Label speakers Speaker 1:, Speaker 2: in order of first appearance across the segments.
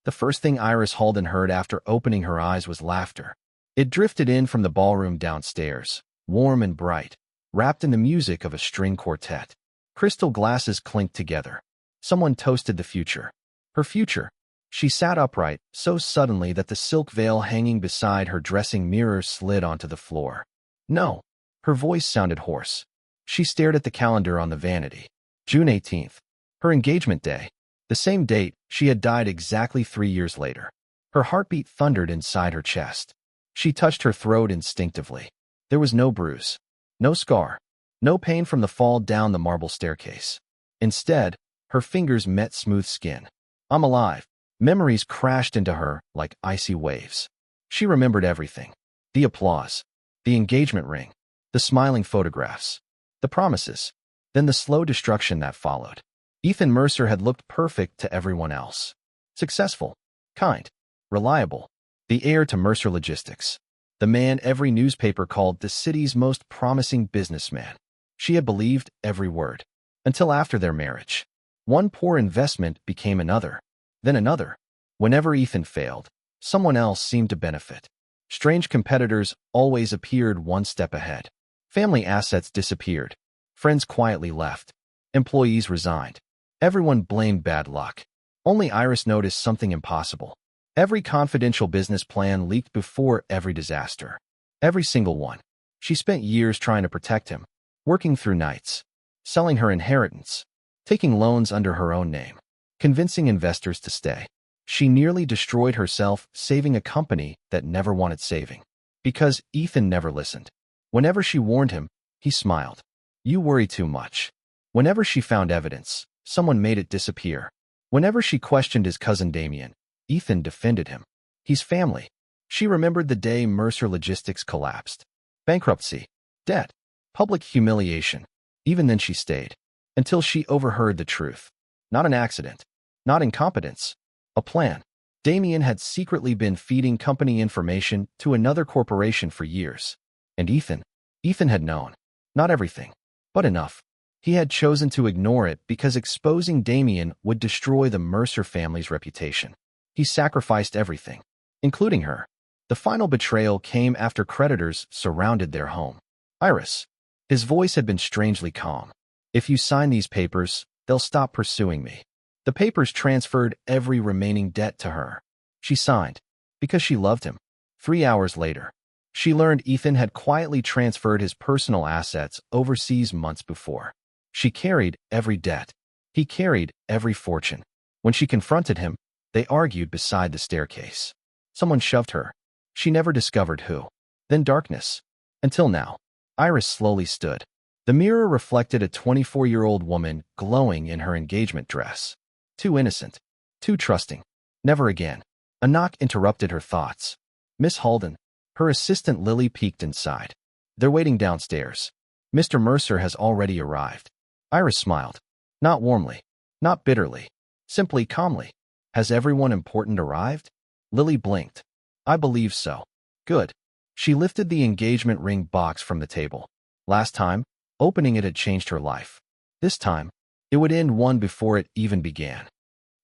Speaker 1: The first thing Iris Halden heard after opening her eyes was laughter. It drifted in from the ballroom downstairs, warm and bright, wrapped in the music of a string quartet. Crystal glasses clinked together. Someone toasted the future. Her future. She sat upright, so suddenly that the silk veil hanging beside her dressing mirror slid onto the floor. No. Her voice sounded hoarse. She stared at the calendar on the vanity. June 18th. Her engagement day. The same date, she had died exactly 3 years later. Her heartbeat thundered inside her chest. She touched her throat instinctively. There was no bruise, no scar, no pain from the fall down the marble staircase. Instead, her fingers met smooth skin. I'm alive. Memories crashed into her like icy waves. She remembered everything. The applause, the engagement ring, the smiling photographs, the promises, then the slow destruction that followed. Ethan Mercer had looked perfect to everyone else. Successful, kind, reliable, the heir to Mercer Logistics, the man every newspaper called the city's most promising businessman. She had believed every word, until after their marriage. One poor investment became another, then another. Whenever Ethan failed, someone else seemed to benefit. Strange competitors always appeared one step ahead. Family assets disappeared. Friends quietly left. Employees resigned. Everyone blamed bad luck. Only Iris noticed something impossible. Every confidential business plan leaked before every disaster. Every single one. She spent years trying to protect him, working through nights, selling her inheritance, taking loans under her own name, convincing investors to stay. She nearly destroyed herself saving a company that never wanted saving. Because Ethan never listened. Whenever she warned him, he smiled. You worry too much. Whenever she found evidence, someone made it disappear. Whenever she questioned his cousin Damien, Ethan defended him. He's family. She remembered the day Mercer Logistics collapsed. Bankruptcy, debt, public humiliation. Even then she stayed. Until she overheard the truth. Not an accident. Not incompetence. A plan. Damien had secretly been feeding company information to another corporation for years. And Ethan had known. Not everything, but enough. He had chosen to ignore it because exposing Damien would destroy the Mercer family's reputation. He sacrificed everything, including her. The final betrayal came after creditors surrounded their home. Iris. His voice had been strangely calm. If you sign these papers, they'll stop pursuing me. The papers transferred every remaining debt to her. She signed, because she loved him. 3 hours later, she learned Ethan had quietly transferred his personal assets overseas months before. She carried every debt. He carried every fortune. When she confronted him, they argued beside the staircase. Someone shoved her. She never discovered who. Then darkness. Until now. Iris slowly stood. The mirror reflected a 24-year-old woman glowing in her engagement dress. Too innocent. Too trusting. Never again. A knock interrupted her thoughts. Miss Halden. Her assistant Lily peeked inside. They're waiting downstairs. Mr. Mercer has already arrived. Iris smiled. Not warmly. Not bitterly. Simply calmly. Has everyone important arrived? Lily blinked. I believe so. Good. She lifted the engagement ring box from the table. Last time, opening it had changed her life. This time, it would end one before it even began.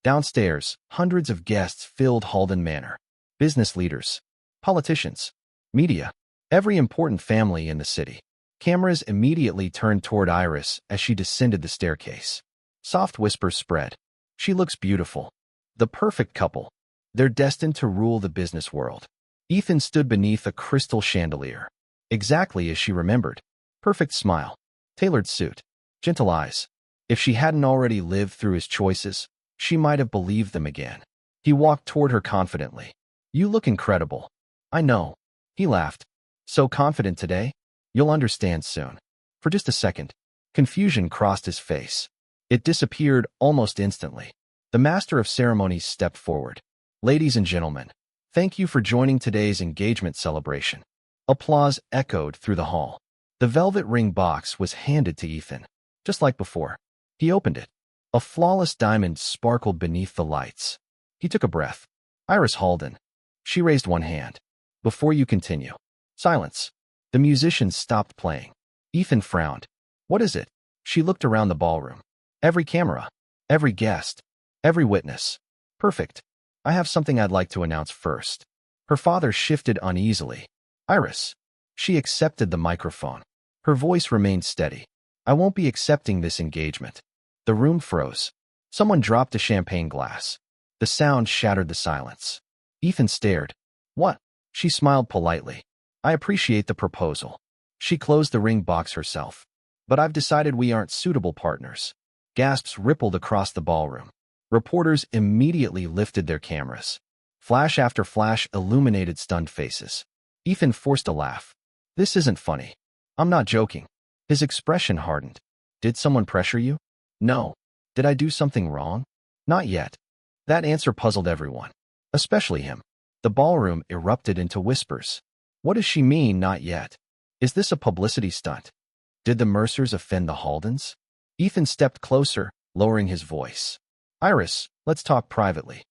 Speaker 1: Downstairs, hundreds of guests filled Halden Manor. Business leaders, politicians, media, every important family in the city. Cameras immediately turned toward Iris as she descended the staircase. Soft whispers spread. She looks beautiful. The perfect couple. They're destined to rule the business world. Ethan stood beneath a crystal chandelier. Exactly as she remembered. Perfect smile. Tailored suit. Gentle eyes. If she hadn't already lived through his choices, she might have believed them again. He walked toward her confidently. You look incredible. I know. He laughed. So confident today? You'll understand soon. For just a second, confusion crossed his face. It disappeared almost instantly. The master of ceremonies stepped forward. Ladies and gentlemen, thank you for joining today's engagement celebration. Applause echoed through the hall. The velvet ring box was handed to Ethan. Just like before. He opened it. A flawless diamond sparkled beneath the lights. He took a breath. Iris Halden. She raised one hand. Before you continue. Silence. The musicians stopped playing. Ethan frowned. What is it? She looked around the ballroom. Every camera. Every guest. Every witness. Perfect. I have something I'd like to announce first. Her father shifted uneasily. Iris. She accepted the microphone. Her voice remained steady. I won't be accepting this engagement. The room froze. Someone dropped a champagne glass. The sound shattered the silence. Ethan stared. What? She smiled politely. I appreciate the proposal. She closed the ring box herself. But I've decided we aren't suitable partners. Gasps rippled across the ballroom. Reporters immediately lifted their cameras. Flash after flash illuminated stunned faces. Ethan forced a laugh. This isn't funny. I'm not joking. His expression hardened. Did someone pressure you? No. Did I do something wrong? Not yet. That answer puzzled everyone, especially him. The ballroom erupted into whispers. What does she mean, not yet? Is this a publicity stunt? Did the Mercers offend the Haldens? Ethan stepped closer, lowering his voice. Iris, let's talk privately.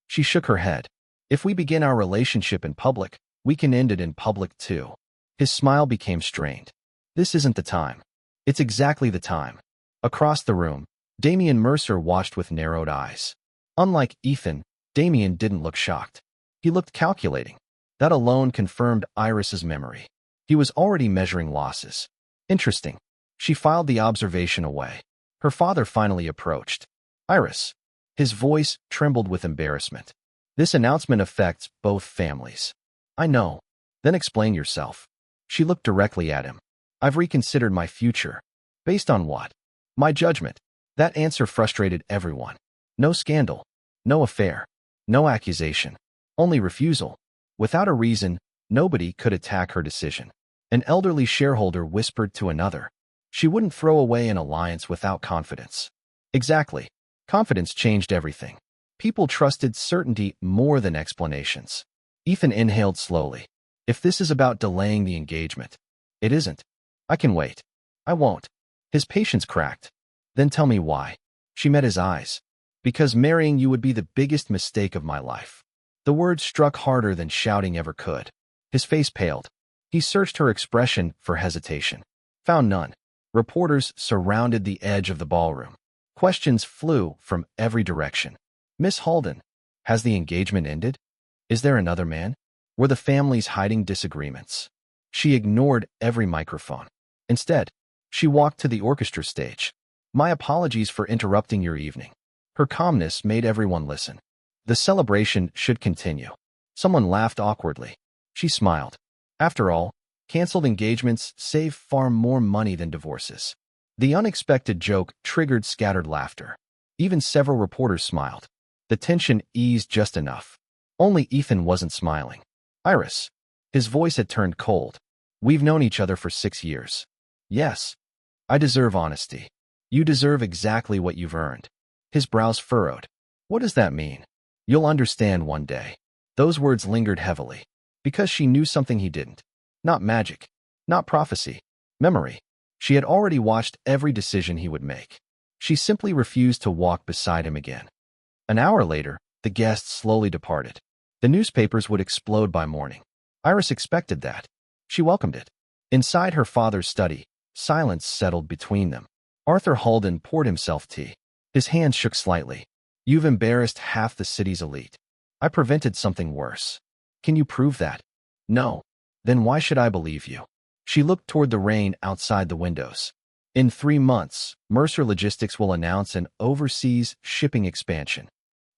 Speaker 1: She shook her head. If we begin our relationship in public, we can end it in public too. His smile became strained. This isn't the time. It's exactly the time. Across the room, Damien Mercer watched with narrowed eyes. Unlike Ethan, Damien didn't look shocked. He looked calculating. That alone confirmed Iris's memory. He was already measuring losses. Interesting. She filed the observation away. Her father finally approached. Iris. His voice trembled with embarrassment. This announcement affects both families. I know. Then explain yourself. She looked directly at him. I've reconsidered my future. Based on what? My judgment. That answer frustrated everyone. No scandal. No affair. No accusation. Only refusal. Without a reason, nobody could attack her decision. An elderly shareholder whispered to another. She wouldn't throw away an alliance without confidence. Exactly. Confidence changed everything. People trusted certainty more than explanations. Ethan inhaled slowly. If this is about delaying the engagement, it isn't. I can wait. I won't. His patience cracked. Then tell me why. She met his eyes. Because marrying you would be the biggest mistake of my life. The words struck harder than shouting ever could. His face paled. He searched her expression for hesitation. Found none. Reporters surrounded the edge of the ballroom. Questions flew from every direction. Miss Halden, has the engagement ended? Is there another man? Were the families hiding disagreements? She ignored every microphone. Instead, she walked to the orchestra stage. My apologies for interrupting your evening. Her calmness made everyone listen. The celebration should continue. Someone laughed awkwardly. She smiled. After all, canceled engagements save far more money than divorces. The unexpected joke triggered scattered laughter. Even several reporters smiled. The tension eased just enough. Only Ethan wasn't smiling. Iris. His voice had turned cold. We've known each other for 6 years. Yes. I deserve honesty. You deserve exactly what you've earned. His brows furrowed. What does that mean? You'll understand one day. Those words lingered heavily. Because she knew something he didn't. Not magic. Not prophecy. Memory. She had already watched every decision he would make. She simply refused to walk beside him again. An hour later, the guests slowly departed. The newspapers would explode by morning. Iris expected that. She welcomed it. Inside her father's study, silence settled between them. Arthur Halden poured himself tea. His hands shook slightly. You've embarrassed half the city's elite. I prevented something worse. Can you prove that? No. Then why should I believe you? She looked toward the rain outside the windows. In 3 months, Mercer Logistics will announce an overseas shipping expansion.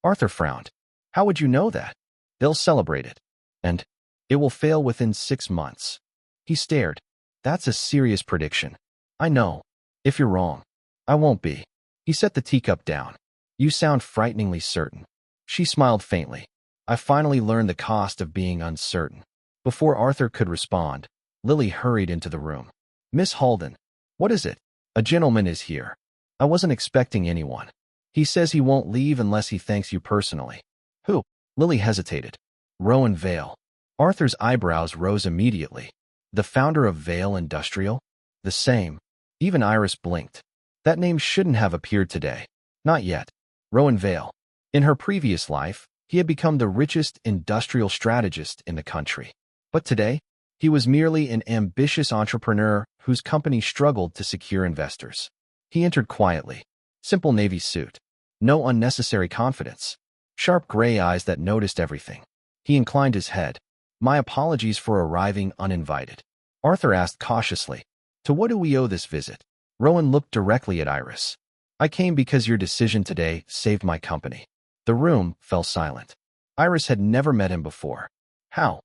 Speaker 1: Arthur frowned. How would you know that? They'll celebrate it. And it will fail within 6 months. He stared. That's a serious prediction. I know. If you're wrong, I won't be. He set the teacup down. You sound frighteningly certain. She smiled faintly. I finally learned the cost of being uncertain. Before Arthur could respond, Lily hurried into the room. Miss Halden, what is it? A gentleman is here. I wasn't expecting anyone. He says he won't leave unless he thanks you personally. Who? Lily hesitated. Rowan Vale. Arthur's eyebrows rose immediately. The founder of Vale Industrial? The same. Even Iris blinked. That name shouldn't have appeared today. Not yet. Rowan Vale. In her previous life, he had become the richest industrial strategist in the country. But today, he was merely an ambitious entrepreneur whose company struggled to secure investors. He entered quietly. Simple navy suit. No unnecessary confidence. sharp gray eyes that noticed everything. He inclined his head. My apologies for arriving uninvited. Arthur asked cautiously, to what do we owe this visit? Rowan looked directly at Iris. I came because your decision today saved my company. The room fell silent. Iris had never met him before. How?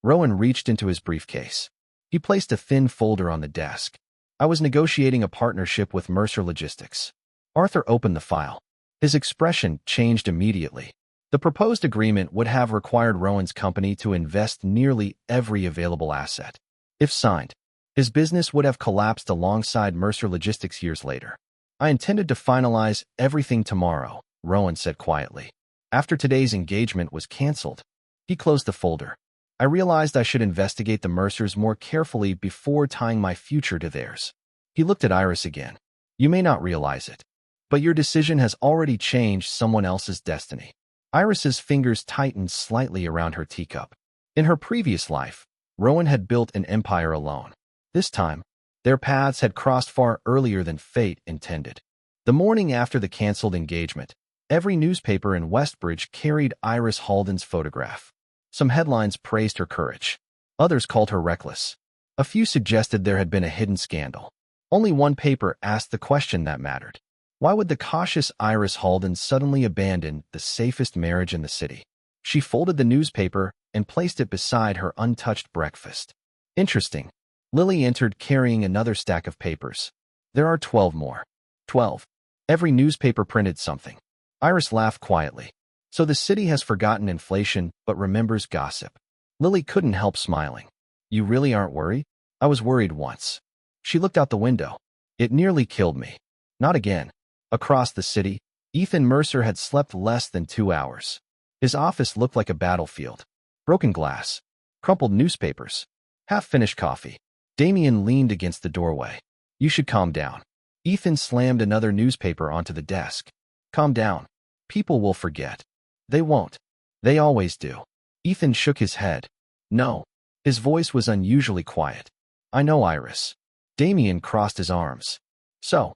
Speaker 1: Rowan reached into his briefcase. He placed a thin folder on the desk. I was negotiating a partnership with Mercer Logistics. Arthur opened the file. His expression changed immediately. The proposed agreement would have required Rowan's company to invest nearly every available asset. If signed, his business would have collapsed alongside Mercer Logistics years later. I intended to finalize everything tomorrow, Rowan said quietly. After today's engagement was canceled, he closed the folder. I realized I should investigate the Mercers more carefully before tying my future to theirs. He looked at Iris again. You may not realize it, but your decision has already changed someone else's destiny. Iris's fingers tightened slightly around her teacup. In her previous life, Rowan had built an empire alone. This time, their paths had crossed far earlier than fate intended. The morning after the canceled engagement, every newspaper in Westbridge carried Iris Halden's photograph. Some headlines praised her courage. Others called her reckless. A few suggested there had been a hidden scandal. Only one paper asked the question that mattered. Why would the cautious Iris Halden suddenly abandon the safest marriage in the city? She folded the newspaper and placed it beside her untouched breakfast. Interesting. Lily entered carrying another stack of papers. There are 12 more. 12. Every newspaper printed something. Iris laughed quietly. So the city has forgotten inflation but remembers gossip. Lily couldn't help smiling. You really aren't worried? I was worried once. She looked out the window. It nearly killed me. Not again. Across the city, Ethan Mercer had slept less than 2 hours. His office looked like a battlefield. Broken glass, crumpled newspapers, half-finished coffee. Damien leaned against the doorway. You should calm down. Ethan slammed another newspaper onto the desk. Calm down. People will forget. They won't. They always do. Ethan shook his head. No. His voice was unusually quiet. I know, Iris. Damien crossed his arms. So,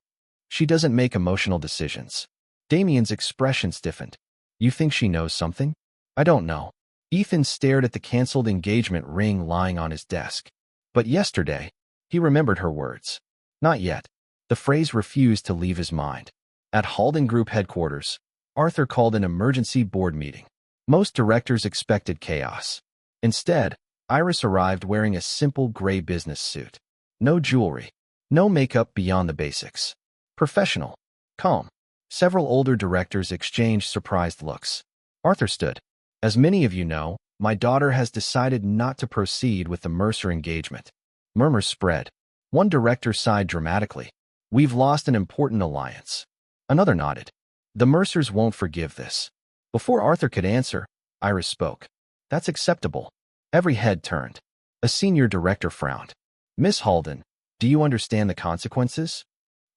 Speaker 1: she doesn't make emotional decisions. Damien's expression stiffened. You think she knows something? I don't know. Ethan stared at the canceled engagement ring lying on his desk. But yesterday, he remembered her words. Not yet. The phrase refused to leave his mind. At Halden Group headquarters, Arthur called an emergency board meeting. Most directors expected chaos. Instead, Iris arrived wearing a simple gray business suit. No jewelry. No makeup beyond the basics. Professional. Calm. Several older directors exchanged surprised looks. Arthur stood. As many of you know, my daughter has decided not to proceed with the Mercer engagement. Murmurs spread. One director sighed dramatically. We've lost an important alliance. Another nodded. The Mercers won't forgive this. Before Arthur could answer, Iris spoke. That's acceptable. Every head turned. A senior director frowned. Miss Halden, do you understand the consequences?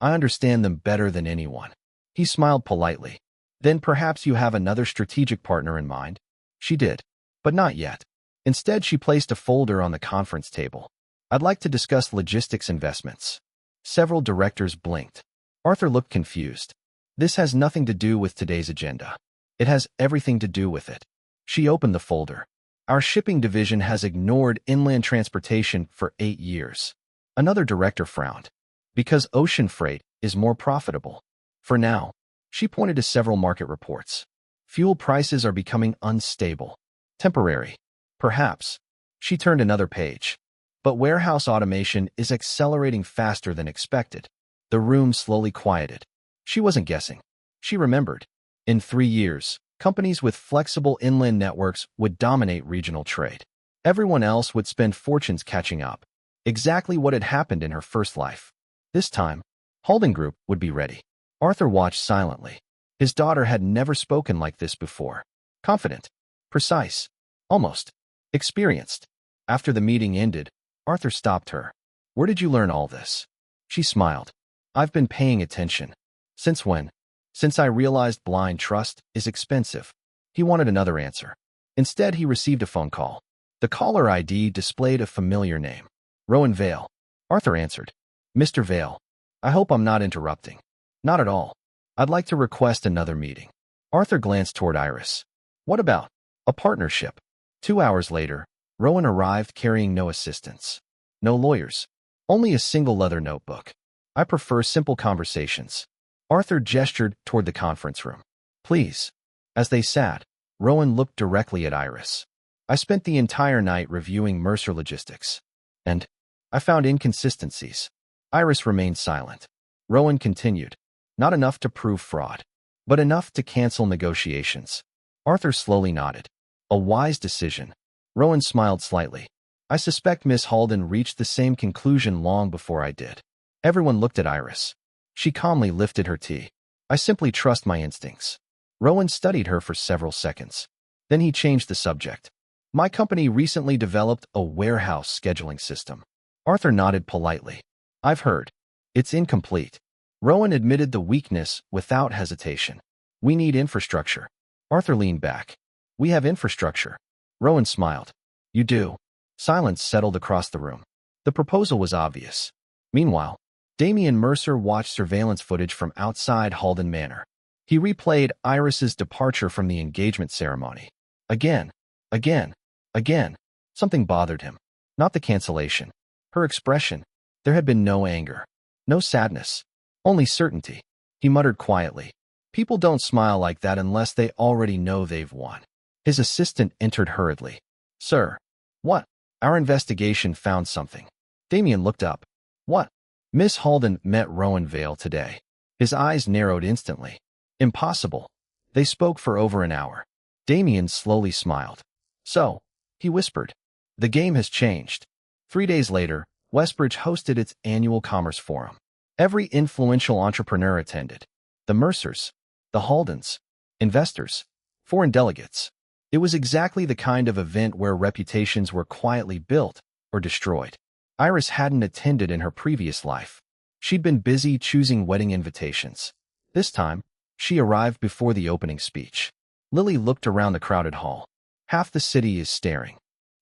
Speaker 1: I understand them better than anyone. He smiled politely. Then perhaps you have another strategic partner in mind. She did. But not yet. Instead, she placed a folder on the conference table. I'd like to discuss logistics investments. Several directors blinked. Arthur looked confused. This has nothing to do with today's agenda. It has everything to do with it. She opened the folder. Our shipping division has ignored inland transportation for 8 years. Another director frowned. Because ocean freight is more profitable. For now, she pointed to several market reports. Fuel prices are becoming unstable. Temporary. Perhaps. She turned another page. But warehouse automation is accelerating faster than expected. The room slowly quieted. She wasn't guessing. She remembered. In 3 years, companies with flexible inland networks would dominate regional trade. Everyone else would spend fortunes catching up. Exactly what had happened in her first life. This time, Halden Group would be ready. Arthur watched silently. His daughter had never spoken like this before. Confident. Precise. Almost. Experienced. After the meeting ended, Arthur stopped her. Where did you learn all this? She smiled. I've been paying attention. Since when? Since I realized blind trust is expensive. He wanted another answer. Instead, he received a phone call. The caller ID displayed a familiar name. Rowan Vale. Arthur answered. Mr. Vale, I hope I'm not interrupting. Not at all. I'd like to request another meeting. Arthur glanced toward Iris. What about a partnership? 2 hours later, Rowan arrived carrying no assistants. No lawyers. Only a single leather notebook. I prefer simple conversations. Arthur gestured toward the conference room. Please. As they sat, Rowan looked directly at Iris. I spent the entire night reviewing Mercer Logistics. And I found inconsistencies. Iris remained silent. Rowan continued. Not enough to prove fraud, but enough to cancel negotiations. Arthur slowly nodded. A wise decision. Rowan smiled slightly. I suspect Miss Halden reached the same conclusion long before I did. Everyone looked at Iris. She calmly lifted her tea. I simply trust my instincts. Rowan studied her for several seconds. Then he changed the subject. My company recently developed a warehouse scheduling system. Arthur nodded politely. I've heard. It's incomplete. Rowan admitted the weakness without hesitation. We need infrastructure. Arthur leaned back. We have infrastructure. Rowan smiled. You do. Silence settled across the room. The proposal was obvious. Meanwhile, Damien Mercer watched surveillance footage from outside Halden Manor. He replayed Iris's departure from the engagement ceremony. Again. Something bothered him. Not the cancellation. Her expression. There had been no anger. No sadness. Only certainty. He muttered quietly. People don't smile like that unless they already know they've won. His assistant entered hurriedly. Sir. What? Our investigation found something. Damien looked up. What? Miss Halden met Rowan Vale today. His eyes narrowed instantly. Impossible. They spoke for over an hour. Damien slowly smiled. So, he whispered. The game has changed. 3 days later, Westbridge hosted its annual commerce forum. Every influential entrepreneur attended. The Mercers, the Haldens, investors, foreign delegates. It was exactly the kind of event where reputations were quietly built or destroyed. Iris hadn't attended in her previous life. She'd been busy choosing wedding invitations. This time, she arrived before the opening speech. Lily looked around the crowded hall. Half the city is staring.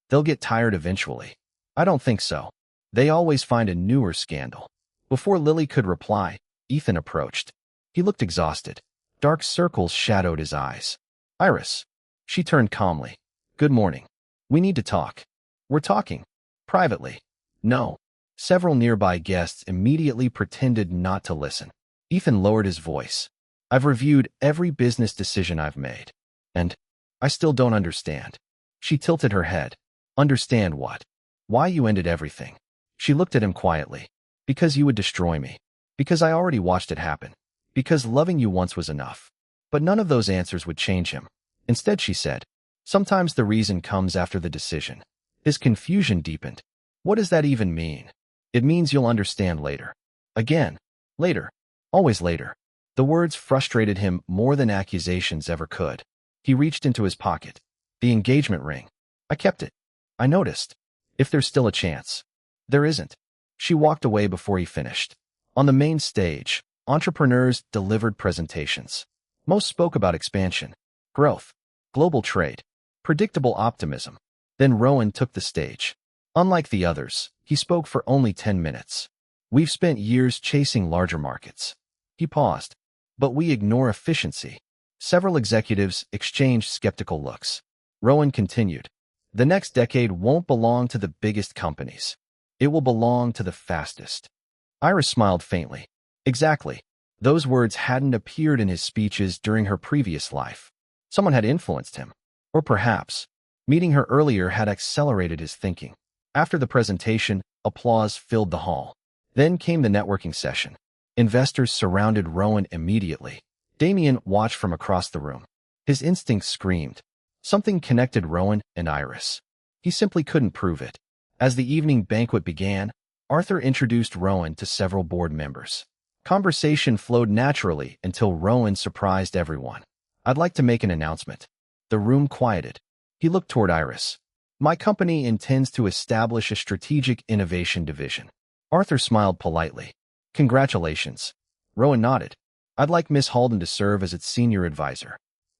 Speaker 1: They'll get tired eventually. I don't think so. They always find a newer scandal. Before Lily could reply, Ethan approached. He looked exhausted. Dark circles shadowed his eyes. Iris. She turned calmly. Good morning. We need to talk. We're talking. Privately. No. Several nearby guests immediately pretended not to listen. Ethan lowered his voice. I've reviewed every business decision I've made. And I still don't understand. She tilted her head. Understand what? Why you ended everything. She looked at him quietly. Because you would destroy me. Because I already watched it happen. Because loving you once was enough. But none of those answers would change him. Instead, she said, sometimes the reason comes after the decision. His confusion deepened. What does that even mean? It means you'll understand later. Again. Later. Always later. The words frustrated him more than accusations ever could. He reached into his pocket. The engagement ring. I kept it. I noticed. If there's still a chance. There isn't. She walked away before he finished. On the main stage, entrepreneurs delivered presentations. Most spoke about expansion, growth, global trade, predictable optimism. Then Rowan took the stage. Unlike the others, he spoke for only 10 minutes. We've spent years chasing larger markets. He paused. But we ignore efficiency. Several executives exchanged skeptical looks. Rowan continued. The next decade won't belong to the biggest companies. It will belong to the fastest. Iris smiled faintly. Exactly. Those words hadn't appeared in his speeches during her previous life. Someone had influenced him. Or perhaps, meeting her earlier had accelerated his thinking. After the presentation, applause filled the hall. Then came the networking session. Investors surrounded Rowan immediately. Damien watched from across the room. His instincts screamed. Something connected Rowan and Iris. He simply couldn't prove it. As the evening banquet began, Arthur introduced Rowan to several board members. Conversation flowed naturally until Rowan surprised everyone. I'd like to make an announcement. The room quieted. He looked toward Iris. My company intends to establish a strategic innovation division. Arthur smiled politely. Congratulations. Rowan nodded. I'd like Miss Halden to serve as its senior advisor.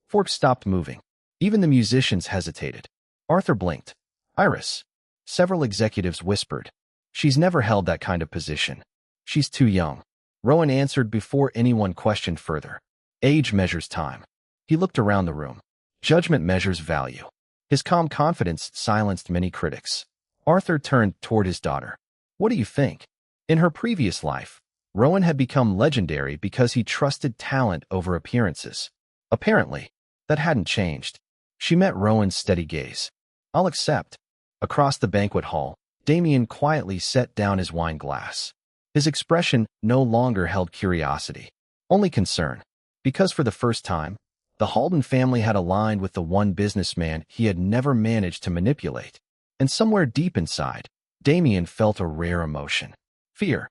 Speaker 1: Forks stopped moving. Even the musicians hesitated. Arthur blinked. Iris. Several executives whispered. She's never held that kind of position. She's too young. Rowan answered before anyone questioned further. Age measures time. He looked around the room. Judgment measures value. His calm confidence silenced many critics. Arthur turned toward his daughter. What do you think? In her previous life, Rowan had become legendary because he trusted talent over appearances. Apparently, that hadn't changed. She met Rowan's steady gaze. I'll accept. Across the banquet hall, Damien quietly set down his wine glass. His expression no longer held curiosity, only concern, because for the first time, the Halden family had aligned with the one businessman he had never managed to manipulate. And somewhere deep inside, Damien felt a rare emotion. Fear.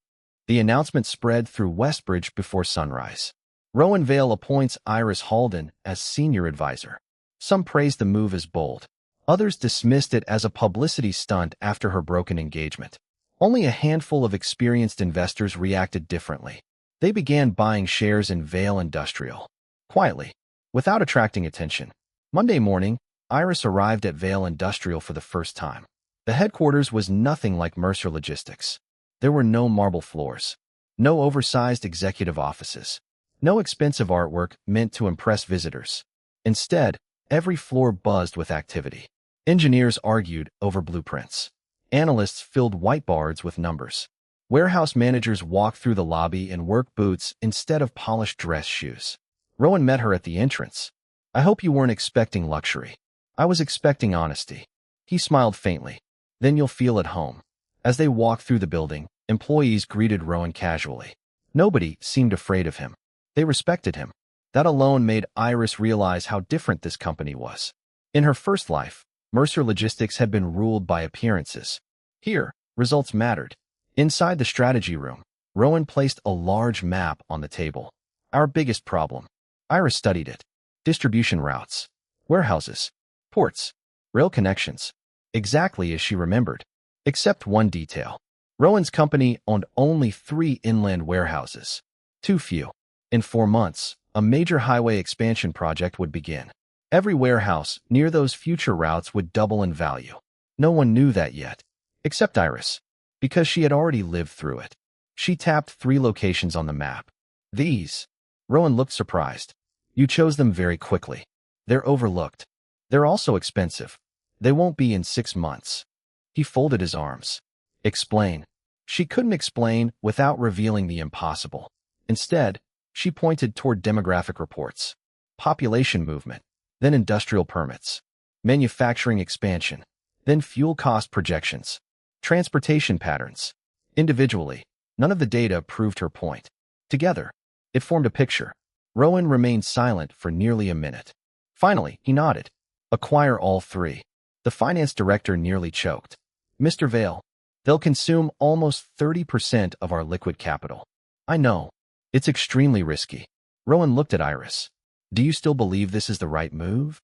Speaker 1: The announcement spread through Westbridge before sunrise. Rowan Vale appoints Iris Halden as senior advisor. Some praised the move as bold. Others dismissed it as a publicity stunt after her broken engagement. Only a handful of experienced investors reacted differently. They began buying shares in Vale Industrial. Quietly, without attracting attention. Monday morning, Iris arrived at Vale Industrial for the first time. The headquarters was nothing like Mercer Logistics. There were no marble floors, no oversized executive offices, no expensive artwork meant to impress visitors. Instead, every floor buzzed with activity. Engineers argued over blueprints. Analysts filled whiteboards with numbers. Warehouse managers walked through the lobby in work boots instead of polished dress shoes. Rowan met her at the entrance. I hope you weren't expecting luxury. I was expecting honesty. He smiled faintly. Then you'll feel at home. As they walked through the building, employees greeted Rowan casually. Nobody seemed afraid of him. They respected him. That alone made Iris realize how different this company was. In her first life, Mercer Logistics had been ruled by appearances. Here, results mattered. Inside the strategy room, Rowan placed a large map on the table. Our biggest problem. Iris studied it. Distribution routes, warehouses, ports, rail connections. Exactly as she remembered. Except one detail. Rowan's company owned only 3 inland warehouses. Too few. In 4 months, a major highway expansion project would begin. Every warehouse near those future routes would double in value. No one knew that yet, except Iris, because she had already lived through it. She tapped 3 locations on the map. These. Rowan looked surprised. You chose them very quickly. They're overlooked. They're also expensive. They won't be in 6 months. He folded his arms. Explain. She couldn't explain without revealing the impossible. Instead, she pointed toward demographic reports. Population movement, then industrial permits, manufacturing expansion, then fuel cost projections, transportation patterns. Individually, none of the data proved her point. Together, it formed a picture. Rowan remained silent for nearly a minute. Finally, he nodded. Acquire all 3. The finance director nearly choked. Mr. Vale, they'll consume almost 30% of our liquid capital. I know. It's extremely risky. Rowan looked at Iris. Do you still believe this is the right move?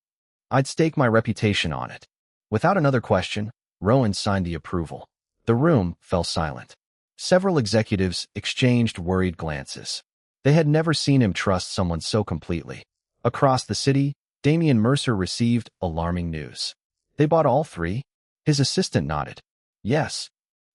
Speaker 1: I'd stake my reputation on it. Without another question, Rowan signed the approval. The room fell silent. Several executives exchanged worried glances. They had never seen him trust someone so completely. Across the city, Damien Mercer received alarming news. They bought all 3? His assistant nodded. Yes.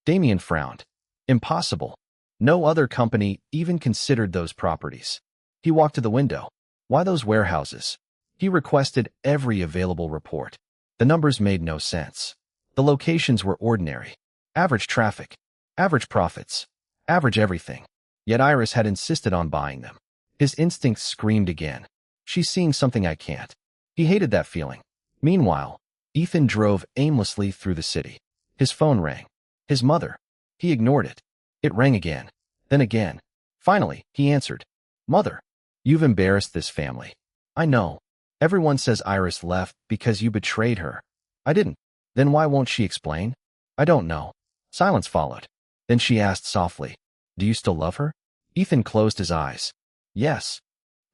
Speaker 1: Damien frowned. Impossible. No other company even considered those properties. He walked to the window. Why those warehouses? He requested every available report. The numbers made no sense. The locations were ordinary. Average traffic. Average profits. Average everything. Yet Iris had insisted on buying them. His instincts screamed again. She's seeing something I can't. He hated that feeling. Meanwhile, Ethan drove aimlessly through the city. His phone rang. His mother. He ignored it. It rang again. Then again. Finally, he answered. Mother. You've embarrassed this family. I know. Everyone says Iris left because you betrayed her. I didn't. Then why won't she explain? I don't know. Silence followed. Then she asked softly, do you still love her? Ethan closed his eyes. Yes.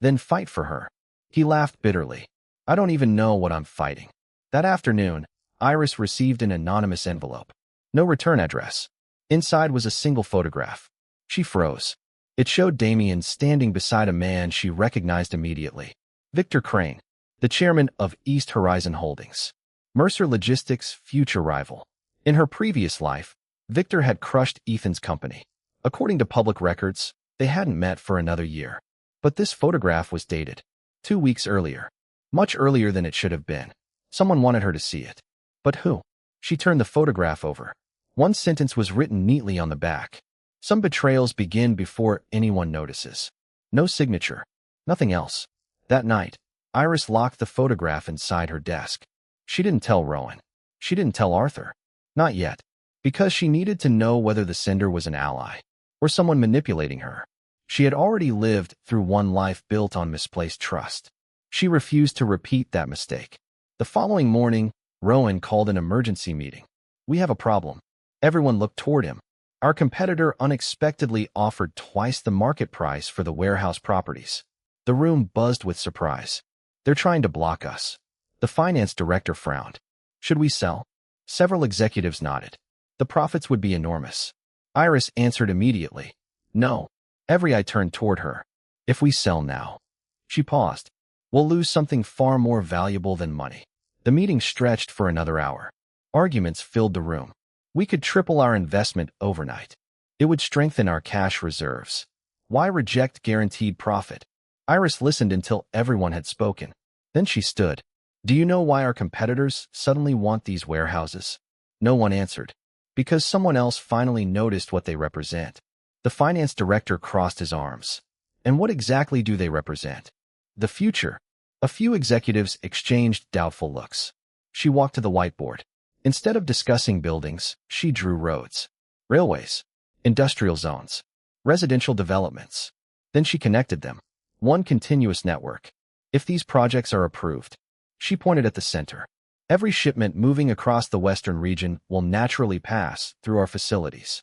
Speaker 1: Then fight for her. He laughed bitterly. I don't even know what I'm fighting. That afternoon, Iris received an anonymous envelope. No return address. Inside was a single photograph. She froze. It showed Damien standing beside a man she recognized immediately. Victor Crane, the chairman of East Horizon Holdings. Mercer Logistics' future rival. In her previous life, Victor had crushed Ethan's company. According to public records, they hadn't met for another year. But this photograph was dated 2 weeks earlier. Much earlier than it should have been. Someone wanted her to see it. But who? She turned the photograph over. One sentence was written neatly on the back. Some betrayals begin before anyone notices. No signature. Nothing else. That night, Iris locked the photograph inside her desk. She didn't tell Rowan. She didn't tell Arthur. Not yet. Because she needed to know whether the sender was an ally or someone manipulating her. She had already lived through one life built on misplaced trust. She refused to repeat that mistake. The following morning, Rowan called an emergency meeting. "We have a problem." Everyone looked toward him. Our competitor unexpectedly offered twice the market price for the warehouse properties. The room buzzed with surprise. "They're trying to block us." The finance director frowned. "Should we sell?" Several executives nodded. The profits would be enormous. Iris answered immediately. "No." Every eye turned toward her. "If we sell now." She paused. "We'll lose something far more valuable than money." The meeting stretched for another hour. Arguments filled the room. We could triple our investment overnight. It would strengthen our cash reserves. Why reject guaranteed profit? Iris listened until everyone had spoken. Then she stood. "Do you know why our competitors suddenly want these warehouses?" No one answered. Because someone else finally noticed what they represent. The finance director crossed his arms. "And what exactly do they represent?" "The future." A few executives exchanged doubtful looks. She walked to the whiteboard. Instead of discussing buildings, she drew roads, railways, industrial zones, residential developments. Then she connected them. One continuous network. If these projects are approved, she pointed at the center. Every shipment moving across the western region will naturally pass through our facilities.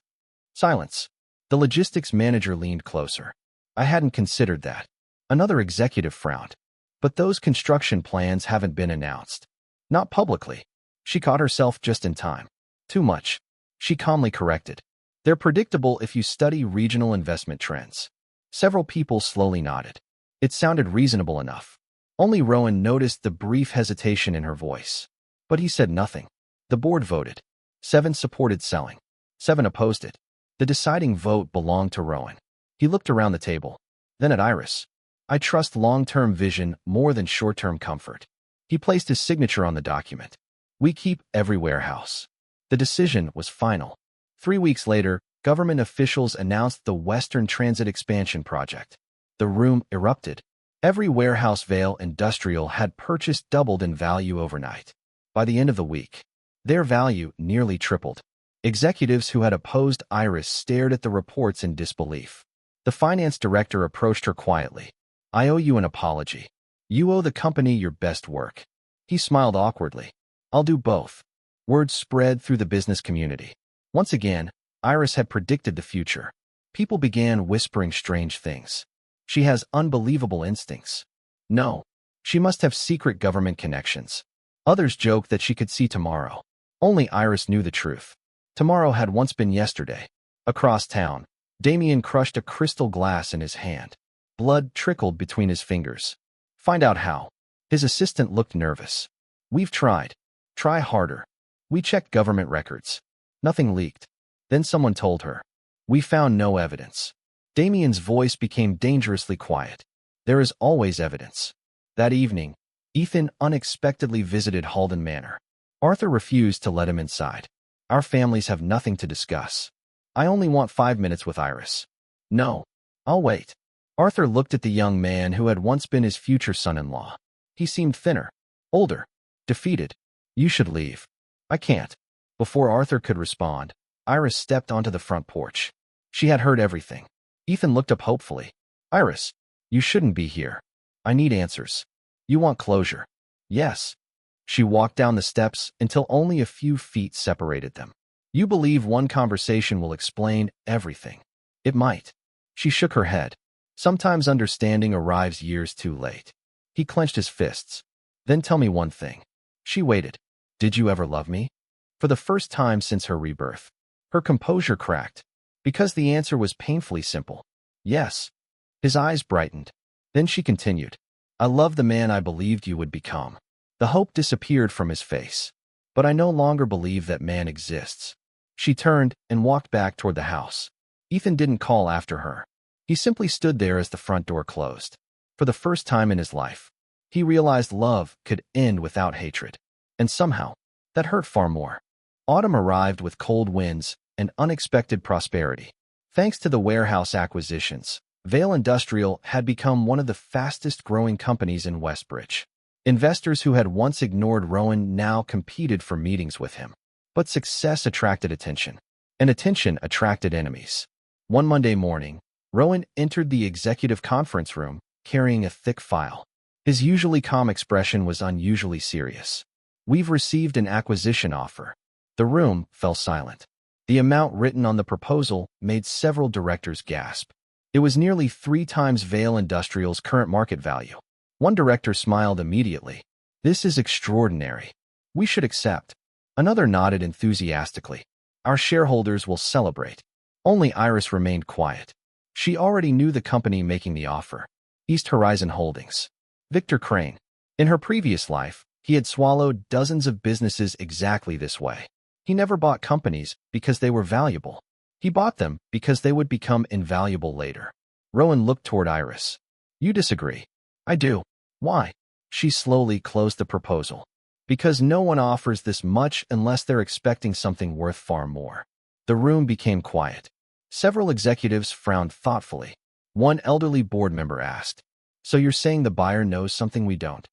Speaker 1: Silence. The logistics manager leaned closer. "I hadn't considered that." Another executive frowned. "But those construction plans haven't been announced." "Not publicly." She caught herself just in time. "Too much." She calmly corrected. "They're predictable if you study regional investment trends." Several people slowly nodded. It sounded reasonable enough. Only Rowan noticed the brief hesitation in her voice. But he said nothing. The board voted. 7 supported selling. 7 opposed it. The deciding vote belonged to Rowan. He looked around the table. Then at Iris. "I trust long-term vision more than short-term comfort." He placed his signature on the document. "We keep every warehouse." The decision was final. 3 weeks later, government officials announced the Western Transit Expansion Project. The room erupted. Every warehouse Vale Industrial had purchased doubled in value overnight. By the end of the week, their value nearly tripled. Executives who had opposed Iris stared at the reports in disbelief. The finance director approached her quietly. "I owe you an apology. You owe the company your best work." He smiled awkwardly. "I'll do both." Word spread through the business community. Once again, Iris had predicted the future. People began whispering strange things. "She has unbelievable instincts." "No. She must have secret government connections." Others joked that she could see tomorrow. Only Iris knew the truth. Tomorrow had once been yesterday. Across town, Damien crushed a crystal glass in his hand. Blood trickled between his fingers. "Find out how." His assistant looked nervous. "We've tried. Try harder." "We checked government records. Nothing leaked." Then someone told her. "We found no evidence." Damien's voice became dangerously quiet. "There is always evidence." That evening, Ethan unexpectedly visited Halden Manor. Arthur refused to let him inside. "Our families have nothing to discuss. I only want 5 minutes with Iris." "No. I'll wait." Arthur looked at the young man who had once been his future son-in-law. He seemed thinner, older, defeated. "You should leave." "I can't." Before Arthur could respond, Iris stepped onto the front porch. She had heard everything. Ethan looked up hopefully. "Iris, you shouldn't be here. I need answers." "You want closure?" "Yes." She walked down the steps until only a few feet separated them. "You believe one conversation will explain everything." "It might." She shook her head. "Sometimes understanding arrives years too late." He clenched his fists. "Then tell me one thing." She waited. "Did you ever love me?" For the first time since her rebirth, her composure cracked. Because the answer was painfully simple. "Yes." His eyes brightened. Then she continued. "I love the man I believed you would become." The hope disappeared from his face. "But I no longer believe that man exists." She turned and walked back toward the house. Ethan didn't call after her. He simply stood there as the front door closed. For the first time in his life, He realized love could end without hatred. And somehow, that hurt far more. Autumn arrived with cold winds and unexpected prosperity. Thanks to the warehouse acquisitions, Vale Industrial had become one of the fastest-growing companies in Westbridge. Investors who had once ignored Rowan now competed for meetings with him. But success attracted attention, and attention attracted enemies. One Monday morning, Rowan entered the executive conference room carrying a thick file. His usually calm expression was unusually serious. "We've received an acquisition offer." The room fell silent. The amount written on the proposal made several directors gasp. It was nearly 3 times Vale Industrial's current market value. One director smiled immediately. "This is extraordinary. We should accept." Another nodded enthusiastically. "Our shareholders will celebrate." Only Iris remained quiet. She already knew the company making the offer. East Horizon Holdings. Victor Crane. In her previous life, he had swallowed dozens of businesses exactly this way. He never bought companies because they were valuable. He bought them because they would become invaluable later. Rowan looked toward Iris. "You disagree?" "I do." "Why?" She slowly closed the proposal. "Because no one offers this much unless they're expecting something worth far more." The room became quiet. Several executives frowned thoughtfully. One elderly board member asked, "So you're saying the buyer knows something we don't?"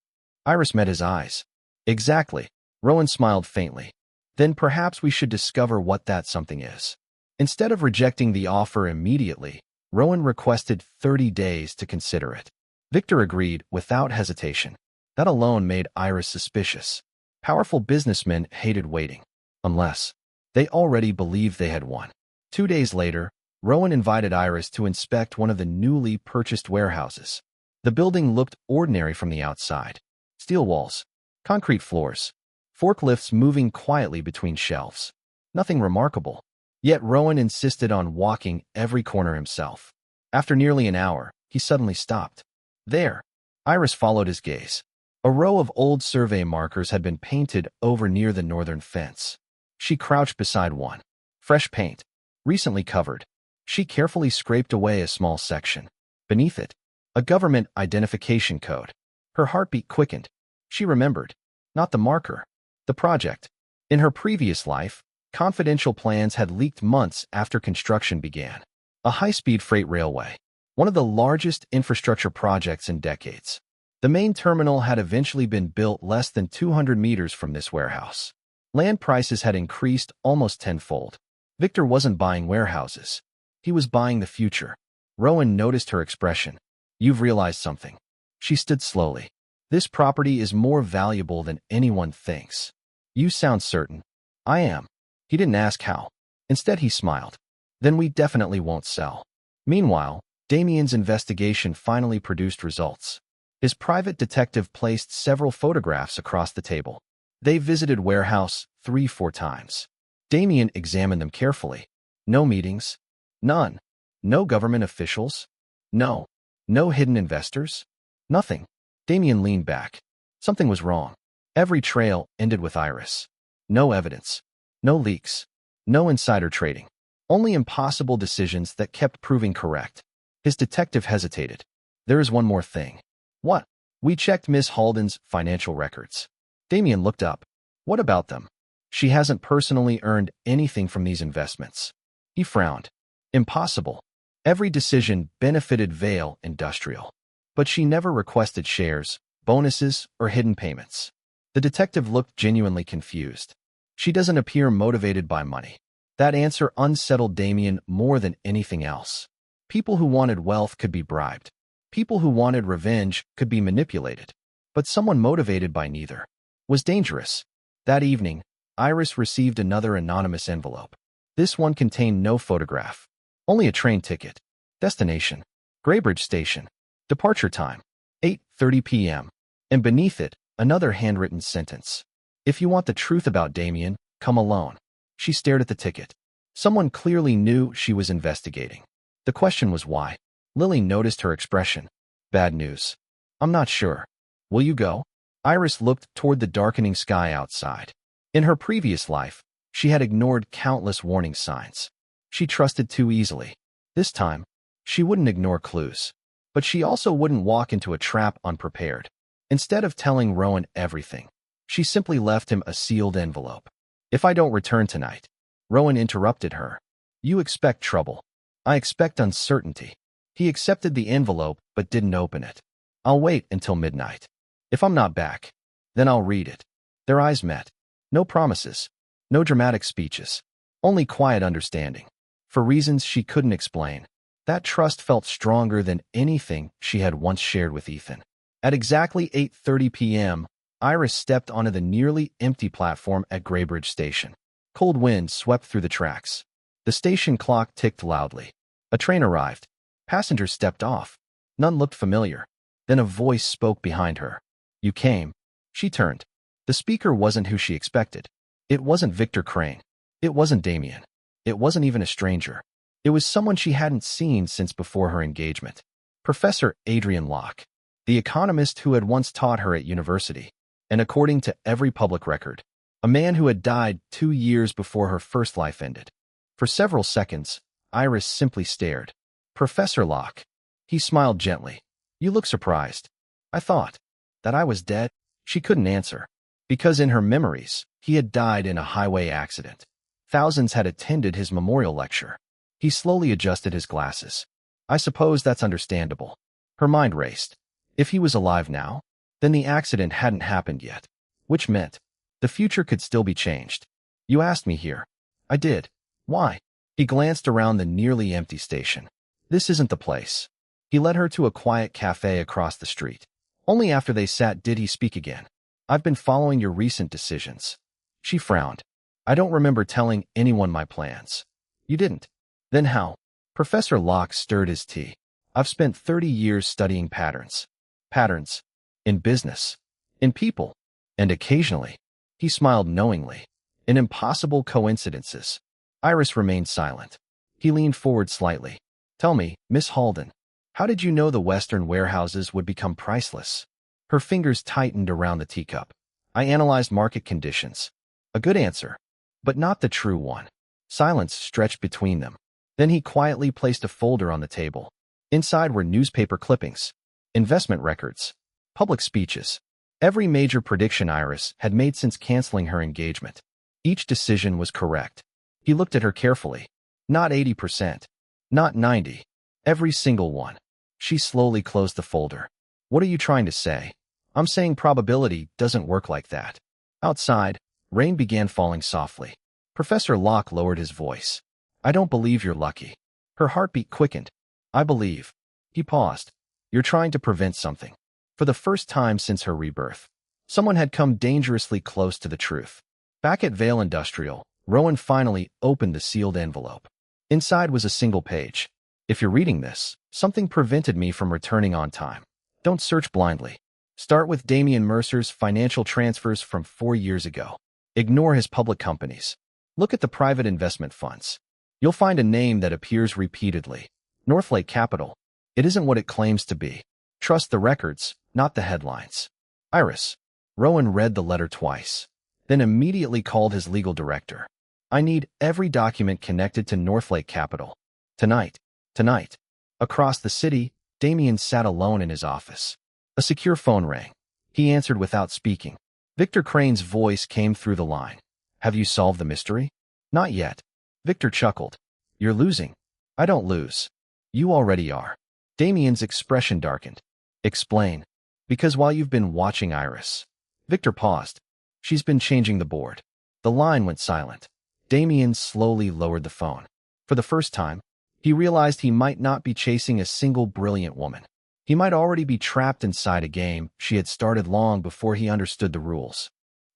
Speaker 1: Iris met his eyes. "Exactly." Rowan smiled faintly. "Then perhaps we should discover what that something is." Instead of rejecting the offer immediately, Rowan requested 30 days to consider it. Victor agreed without hesitation. That alone made Iris suspicious. Powerful businessmen hated waiting. Unless they already believed they had won. 2 days later, Rowan invited Iris to inspect one of the newly purchased warehouses. The building looked ordinary from the outside. Steel walls, concrete floors, forklifts moving quietly between shelves. Nothing remarkable. Yet Rowan insisted on walking every corner himself. After nearly an hour, he suddenly stopped. There. Iris followed his gaze. A row of old survey markers had been painted over near the northern fence. She crouched beside one. Fresh paint. Recently covered. She carefully scraped away a small section. Beneath it, a government identification code. Her heartbeat quickened. She remembered. Not the marker. The project. In her previous life, confidential plans had leaked months after construction began. A high-speed freight railway. One of the largest infrastructure projects in decades. The main terminal had eventually been built less than 200 meters from this warehouse. Land prices had increased almost tenfold. Victor wasn't buying warehouses. He was buying the future. Rowan noticed her expression. "You've realized something." She stood slowly. "This property is more valuable than anyone thinks." "You sound certain." "I am." He didn't ask how. Instead, he smiled. "Then we definitely won't sell." Meanwhile, Damien's investigation finally produced results. His private detective placed several photographs across the table. They visited warehouse 3-4 times. Damien examined them carefully. No meetings. None. No government officials. No. No hidden investors. Nothing. Damien leaned back. Something was wrong. Every trail ended with Iris. No evidence. No leaks. No insider trading. Only impossible decisions that kept proving correct. His detective hesitated. "There is one more thing." "What?" "We checked Miss Halden's financial records." Damien looked up. "What about them?" "She hasn't personally earned anything from these investments." He frowned. "Impossible. Every decision benefited Vale Industrial. But she never requested shares, bonuses, or hidden payments." The detective looked genuinely confused. "She doesn't appear motivated by money." That answer unsettled Damien more than anything else. People who wanted wealth could be bribed. People who wanted revenge could be manipulated. But someone motivated by neither was dangerous. That evening, Iris received another anonymous envelope. This one contained no photograph. Only a train ticket. Destination: Greybridge Station. Departure time: 8:30 p.m. And beneath it, another handwritten sentence. "If you want the truth about Damien, come alone." She stared at the ticket. Someone clearly knew she was investigating. The question was why. Lily noticed her expression. "Bad news." "I'm not sure." "Will you go?" Iris looked toward the darkening sky outside. In her previous life, she had ignored countless warning signs. She trusted too easily. This time, she wouldn't ignore clues. But she also wouldn't walk into a trap unprepared. Instead of telling Rowan everything, she simply left him a sealed envelope. If I don't return tonight, Rowan interrupted her. You expect trouble. I expect uncertainty. He accepted the envelope but didn't open it. I'll wait until midnight. If I'm not back, then I'll read it. Their eyes met. No promises. No dramatic speeches. Only quiet understanding. For reasons she couldn't explain, that trust felt stronger than anything she had once shared with Ethan. At exactly 8:30 p.m., Iris stepped onto the nearly empty platform at Greybridge Station. Cold wind swept through the tracks. The station clock ticked loudly. A train arrived. Passengers stepped off. None looked familiar. Then a voice spoke behind her. You came. She turned. The speaker wasn't who she expected. It wasn't Victor Crane. It wasn't Damien. It wasn't even a stranger. It was someone she hadn't seen since before her engagement. Professor Adrian Locke, the economist who had once taught her at university, and according to every public record, a man who had died 2 years before her first life ended. For several seconds, Iris simply stared. Professor Locke. He smiled gently. You look surprised. I thought that I was dead. She couldn't answer, because in her memories, he had died in a highway accident. Thousands had attended his memorial lecture. He slowly adjusted his glasses. I suppose that's understandable. Her mind raced. If he was alive now, then the accident hadn't happened yet, which meant the future could still be changed. You asked me here. I did. Why? He glanced around the nearly empty station. This isn't the place. He led her to a quiet cafe across the street. Only after they sat did he speak again. I've been following your recent decisions. She frowned. I don't remember telling anyone my plans. You didn't. Then how? Professor Locke stirred his tea. I've spent 30 years studying patterns. Patterns. In business. In people. And occasionally, he smiled knowingly, in impossible coincidences. Iris remained silent. He leaned forward slightly. Tell me, Miss Halden, how did you know the Western warehouses would become priceless? Her fingers tightened around the teacup. I analyzed market conditions. A good answer, but not the true one. Silence stretched between them. Then he quietly placed a folder on the table. Inside were newspaper clippings, investment records, public speeches, every major prediction Iris had made since canceling her engagement. Each decision was correct. He looked at her carefully. Not 80%. Not 90. Every single one. She slowly closed the folder. What are you trying to say? I'm saying probability doesn't work like that. Outside, rain began falling softly. Professor Locke lowered his voice. I don't believe you're lucky. Her heartbeat quickened. I believe. He paused. You're trying to prevent something. For the first time since her rebirth, someone had come dangerously close to the truth. Back at Vale Industrial, Rowan finally opened the sealed envelope. Inside was a single page. If you're reading this, something prevented me from returning on time. Don't search blindly. Start with Damien Mercer's financial transfers from 4 years ago. Ignore his public companies. Look at the private investment funds. You'll find a name that appears repeatedly. Northlake Capital. It isn't what it claims to be. Trust the records, not the headlines. Iris. Rowan read the letter twice, then immediately called his legal director. I need every document connected to Northlake Capital. Tonight. Tonight. Across the city, Damien sat alone in his office. A secure phone rang. He answered without speaking. Victor Crane's voice came through the line. Have you solved the mystery? Not yet. Victor chuckled. You're losing. I don't lose. You already are. Damien's expression darkened. Explain. Because while you've been watching Iris. Victor paused. She's been changing the board. The line went silent. Damien slowly lowered the phone. For the first time, he realized he might not be chasing a single brilliant woman. He might already be trapped inside a game she had started long before he understood the rules.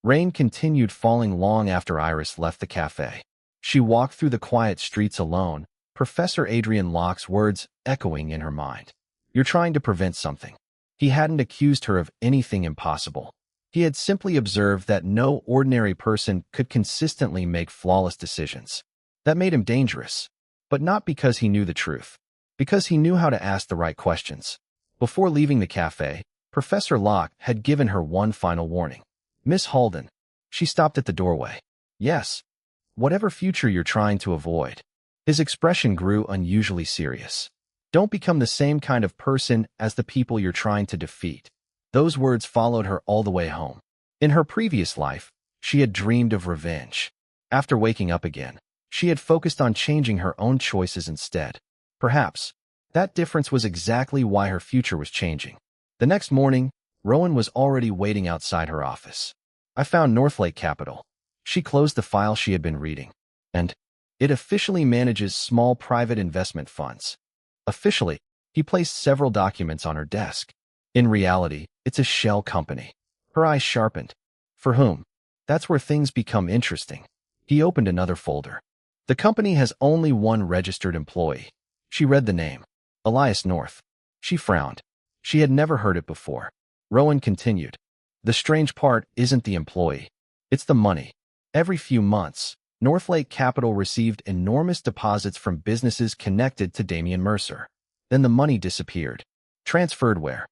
Speaker 1: Rain continued falling long after Iris left the cafe. She walked through the quiet streets alone, Professor Adrian Locke's words echoing in her mind. You're trying to prevent something. He hadn't accused her of anything impossible. He had simply observed that no ordinary person could consistently make flawless decisions. That made him dangerous. But not because he knew the truth. Because he knew how to ask the right questions. Before leaving the cafe, Professor Locke had given her one final warning. Miss Halden. She stopped at the doorway. Yes. Whatever future you're trying to avoid. His expression grew unusually serious. Don't become the same kind of person as the people you're trying to defeat. Those words followed her all the way home. In her previous life, she had dreamed of revenge. After waking up again, she had focused on changing her own choices instead. Perhaps that difference was exactly why her future was changing. The next morning, Rowan was already waiting outside her office. I found Northlake Capital. She closed the file she had been reading. And it officially manages small private investment funds. Officially, he placed several documents on her desk. In reality, it's a shell company. Her eyes sharpened. For whom? That's where things become interesting. He opened another folder. The company has only one registered employee. She read the name. Elias North. She frowned. She had never heard it before. Rowan continued. The strange part isn't the employee. It's the money. Every few months, Northlake Capital received enormous deposits from businesses connected to Damian Mercer. Then the money disappeared. Transferred where?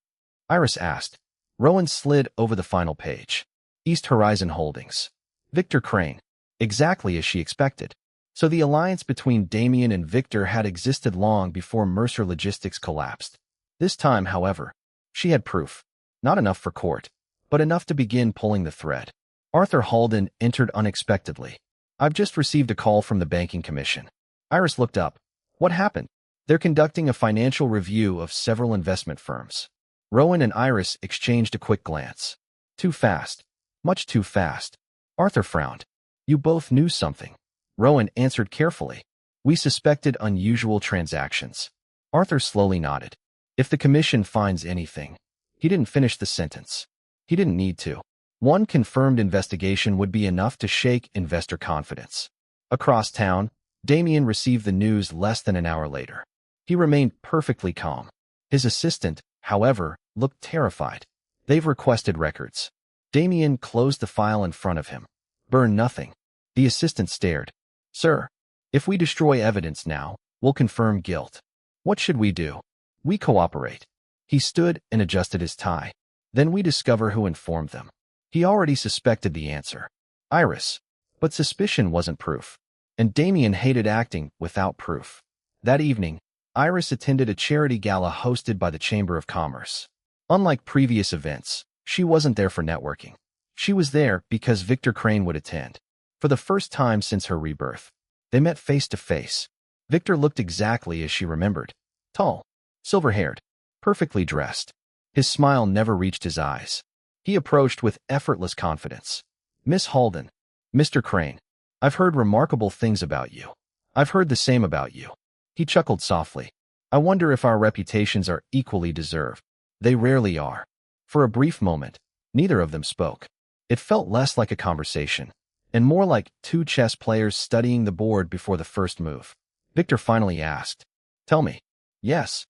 Speaker 1: Iris asked. Rowan slid over the final page. East Horizon Holdings. Victor Crane. Exactly as she expected. So the alliance between Damian and Victor had existed long before Mercer Logistics collapsed. This time, however, she had proof. Not enough for court, but enough to begin pulling the thread. Arthur Halden entered unexpectedly. I've just received a call from the banking commission. Iris looked up. What happened? They're conducting a financial review of several investment firms. Rowan and Iris exchanged a quick glance. Too fast. Much too fast. Arthur frowned. You both knew something. Rowan answered carefully. We suspected unusual transactions. Arthur slowly nodded. If the commission finds anything. He didn't finish the sentence. He didn't need to. One confirmed investigation would be enough to shake investor confidence. Across town, Damian received the news less than an hour later. He remained perfectly calm. His assistant, however, looked terrified. They've requested records. Damian closed the file in front of him. Burn nothing. The assistant stared. Sir, if we destroy evidence now, we'll confirm guilt. What should we do? We cooperate. He stood and adjusted his tie. Then we discover who informed them. He already suspected the answer. Iris. But suspicion wasn't proof. And Damian hated acting without proof. That evening, Iris attended a charity gala hosted by the Chamber of Commerce. Unlike previous events, she wasn't there for networking. She was there because Victor Crane would attend. For the first time since her rebirth, they met face to face. Victor looked exactly as she remembered. Tall, silver-haired, perfectly dressed. His smile never reached his eyes. He approached with effortless confidence. Miss Halden, Mr. Crane, I've heard remarkable things about you. I've heard the same about you. He chuckled softly. I wonder if our reputations are equally deserved. They rarely are. For a brief moment, neither of them spoke. It felt less like a conversation, and more like two chess players studying the board before the first move. Victor finally asked, Tell me. Yes.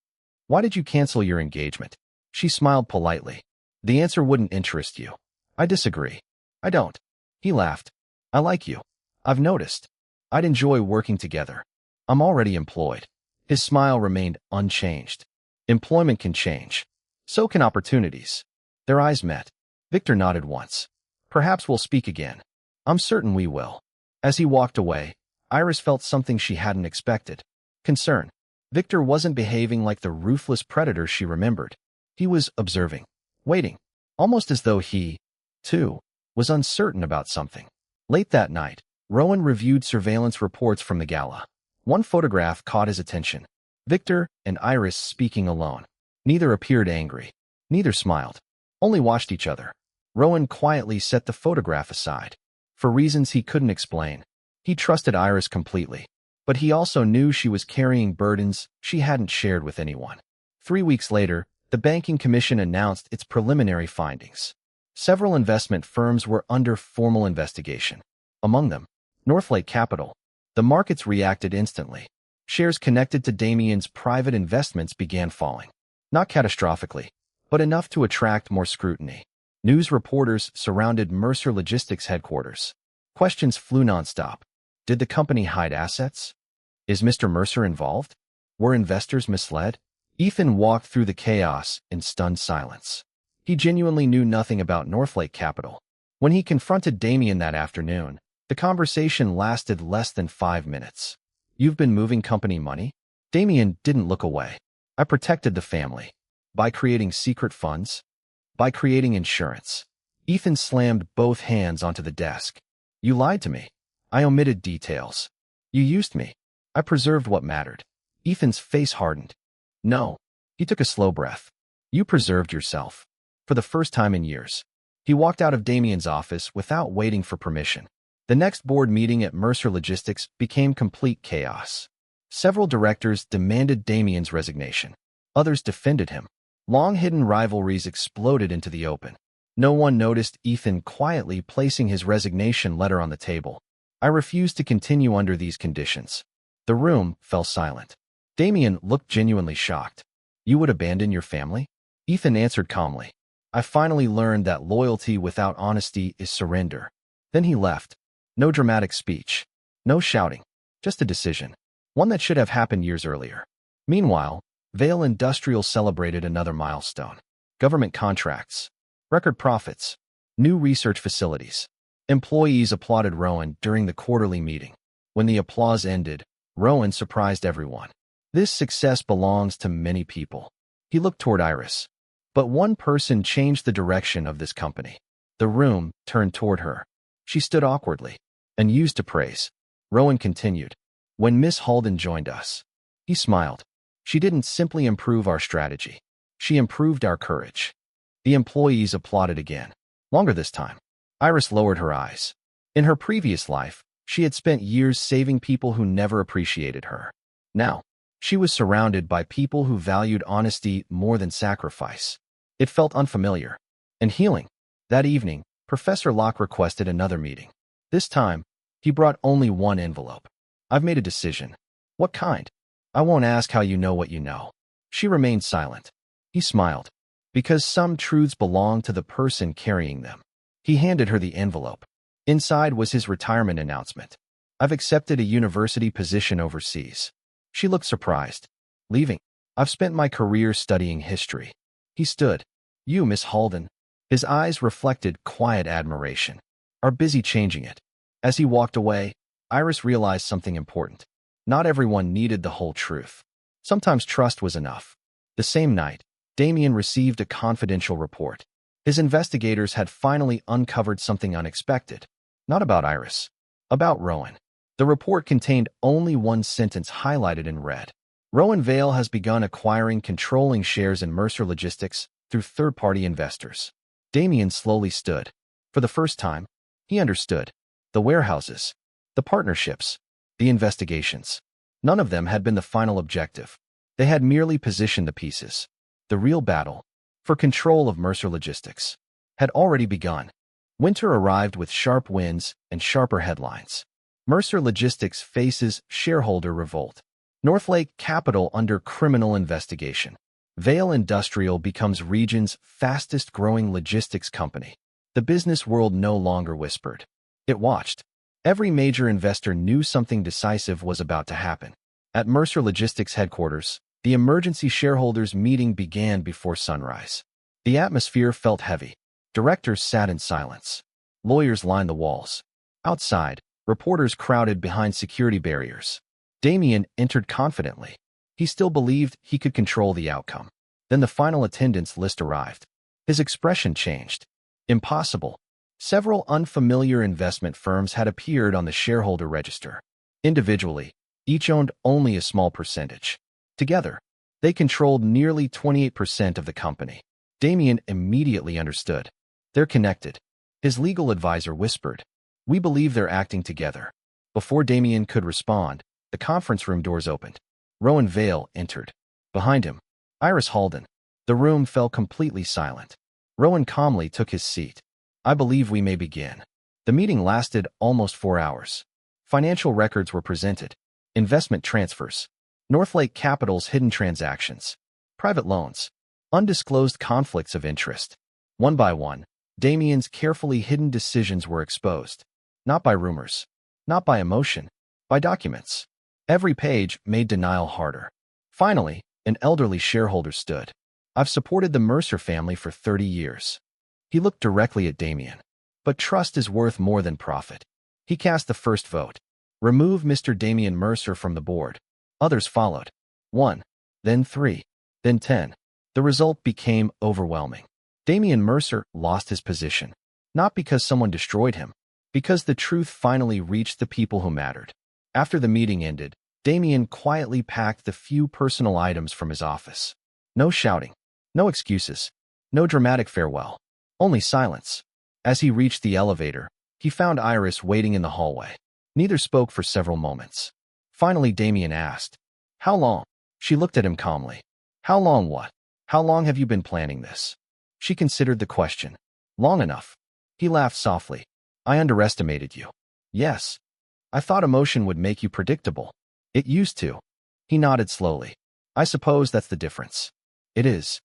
Speaker 1: Why did you cancel your engagement? She smiled politely. The answer wouldn't interest you. I disagree. I don't. He laughed. I like you. I've noticed. I'd enjoy working together. I'm already employed. His smile remained unchanged. Employment can change. So can opportunities. Their eyes met. Victor nodded once. Perhaps we'll speak again. I'm certain we will. As he walked away, Iris felt something she hadn't expected. Concern. Victor wasn't behaving like the ruthless predator she remembered. He was observing, waiting, almost as though he, too, was uncertain about something. Late that night, Rowan reviewed surveillance reports from the gala. One photograph caught his attention. Victor and Iris speaking alone. Neither appeared angry. Neither smiled. Only watched each other. Rowan quietly set the photograph aside. For reasons he couldn't explain. He trusted Iris completely. But he also knew she was carrying burdens she hadn't shared with anyone. 3 weeks later, the Banking Commission announced its preliminary findings. Several investment firms were under formal investigation. Among them, Northlake Capital. The markets reacted instantly. Shares connected to Damian's private investments began falling. Not catastrophically, but enough to attract more scrutiny. News reporters surrounded Mercer Logistics headquarters. Questions flew nonstop. Did the company hide assets? Is Mr. Mercer involved? Were investors misled? Ethan walked through the chaos in stunned silence. He genuinely knew nothing about Northlake Capital. When he confronted Damian that afternoon, the conversation lasted less than 5 minutes. You've been moving company money? Damian didn't look away. I protected the family. By creating secret funds? By creating insurance. Ethan slammed both hands onto the desk. You lied to me. I omitted details. You used me. I preserved what mattered. Ethan's face hardened. No. He took a slow breath. You preserved yourself. For the first time in years. He walked out of Damien's office without waiting for permission. The next board meeting at Mercer Logistics became complete chaos. Several directors demanded Damien's resignation. Others defended him. Long-hidden rivalries exploded into the open. No one noticed Ethan quietly placing his resignation letter on the table. I refuse to continue under these conditions. The room fell silent. Damien looked genuinely shocked. You would abandon your family? Ethan answered calmly. I finally learned that loyalty without honesty is surrender. Then he left. No dramatic speech. No shouting. Just a decision. One that should have happened years earlier. Meanwhile, Vale Industrial celebrated another milestone. Government contracts. Record profits. New research facilities. Employees applauded Rowan during the quarterly meeting. When the applause ended, Rowan surprised everyone. This success belongs to many people. He looked toward Iris. But one person changed the direction of this company. The room turned toward her. She stood awkwardly and used to praise. Rowan continued. When Miss Halden joined us. He smiled. She didn't simply improve our strategy. She improved our courage. The employees applauded again. Longer this time. Iris lowered her eyes. In her previous life, she had spent years saving people who never appreciated her. Now, she was surrounded by people who valued honesty more than sacrifice. It felt unfamiliar and healing. That evening, Professor Locke requested another meeting. This time, he brought only one envelope. I've made a decision. What kind? I won't ask how you know what you know. She remained silent. He smiled. Because some truths belong to the person carrying them. He handed her the envelope. Inside was his retirement announcement. I've accepted a university position overseas. She looked surprised. Leaving. I've spent my career studying history. He stood. You, Miss Halden. His eyes reflected quiet admiration. Are busy changing it. As he walked away, Iris realized something important. Not everyone needed the whole truth. Sometimes trust was enough. The same night, Damien received a confidential report. His investigators had finally uncovered something unexpected. Not about Iris. About Rowan. The report contained only one sentence highlighted in red. Rowan Vale has begun acquiring controlling shares in Mercer Logistics through third-party investors. Damien slowly stood. For the first time, he understood. The warehouses, the partnerships, the investigations. None of them had been the final objective. They had merely positioned the pieces. The real battle, for control of Mercer Logistics, had already begun. Winter arrived with sharp winds and sharper headlines. Mercer Logistics faces shareholder revolt. Northlake Capital under criminal investigation. Vale Industrial becomes region's fastest-growing logistics company. The business world no longer whispered. It watched. Every major investor knew something decisive was about to happen. At Mercer Logistics headquarters, the emergency shareholders meeting began before sunrise. The atmosphere felt heavy. Directors sat in silence. Lawyers lined the walls. Outside, reporters crowded behind security barriers. Damien entered confidently. He still believed he could control the outcome. Then the final attendance list arrived. His expression changed. Impossible. Several unfamiliar investment firms had appeared on the shareholder register. Individually, each owned only a small percentage. Together, they controlled nearly 28% of the company. Damien immediately understood. They're connected. His legal advisor whispered. We believe they're acting together. Before Damien could respond, the conference room doors opened. Rowan Vale entered. Behind him, Iris Halden. The room fell completely silent. Rowan calmly took his seat. I believe we may begin. The meeting lasted almost 4 hours. Financial records were presented. Investment transfers. Northlake Capital's hidden transactions. Private loans. Undisclosed conflicts of interest. One by one, Damien's carefully hidden decisions were exposed. Not by rumors. Not by emotion. By documents. Every page made denial harder. Finally, an elderly shareholder stood. I've supported the Mercer family for 30 years. He looked directly at Damien. But trust is worth more than profit. He cast the first vote. Remove Mr. Damien Mercer from the board. Others followed. 1, then 3, then 10. The result became overwhelming. Damian Mercer lost his position, not because someone destroyed him, because the truth finally reached the people who mattered. After the meeting ended, Damian quietly packed the few personal items from his office. No shouting, no excuses, no dramatic farewell, only silence. As he reached the elevator, he found Iris waiting in the hallway. Neither spoke for several moments. Finally, Damian asked, "How long?" She looked at him calmly. "How long what? How long have you been planning this?" She considered the question. "Long enough." He laughed softly. "I underestimated you." "Yes. I thought emotion would make you predictable." "It used to." He nodded slowly. "I suppose that's the difference." "It is."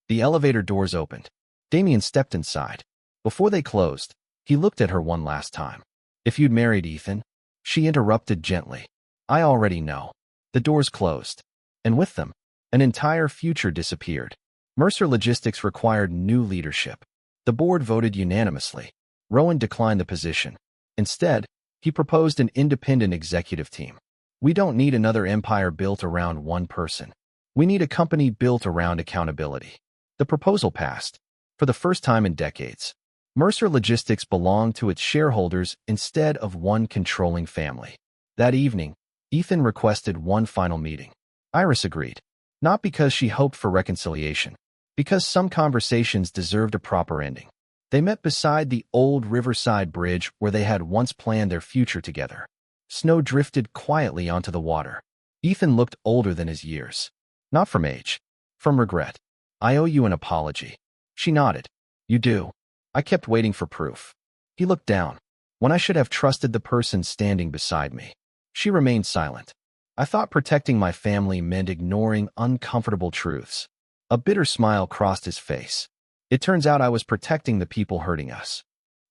Speaker 1: The elevator doors opened. Damian stepped inside. Before they closed, he looked at her one last time. "If you'd married Ethan," she interrupted gently. "I already know." The doors closed. And with them, an entire future disappeared. Mercer Logistics required new leadership. The board voted unanimously. Rowan declined the position. Instead, he proposed an independent executive team. "We don't need another empire built around one person. We need a company built around accountability." The proposal passed. For the first time in decades, Mercer Logistics belonged to its shareholders instead of one controlling family. That evening, Ethan requested one final meeting. Iris agreed, not because she hoped for reconciliation, because some conversations deserved a proper ending. They met beside the old Riverside Bridge where they had once planned their future together. Snow drifted quietly onto the water. Ethan looked older than his years. Not from age, from regret. "I owe you an apology." She nodded. "You do." "I kept waiting for proof." He looked down. "When I should have trusted the person standing beside me." She remained silent. "I thought protecting my family meant ignoring uncomfortable truths." A bitter smile crossed his face. "It turns out I was protecting the people hurting us."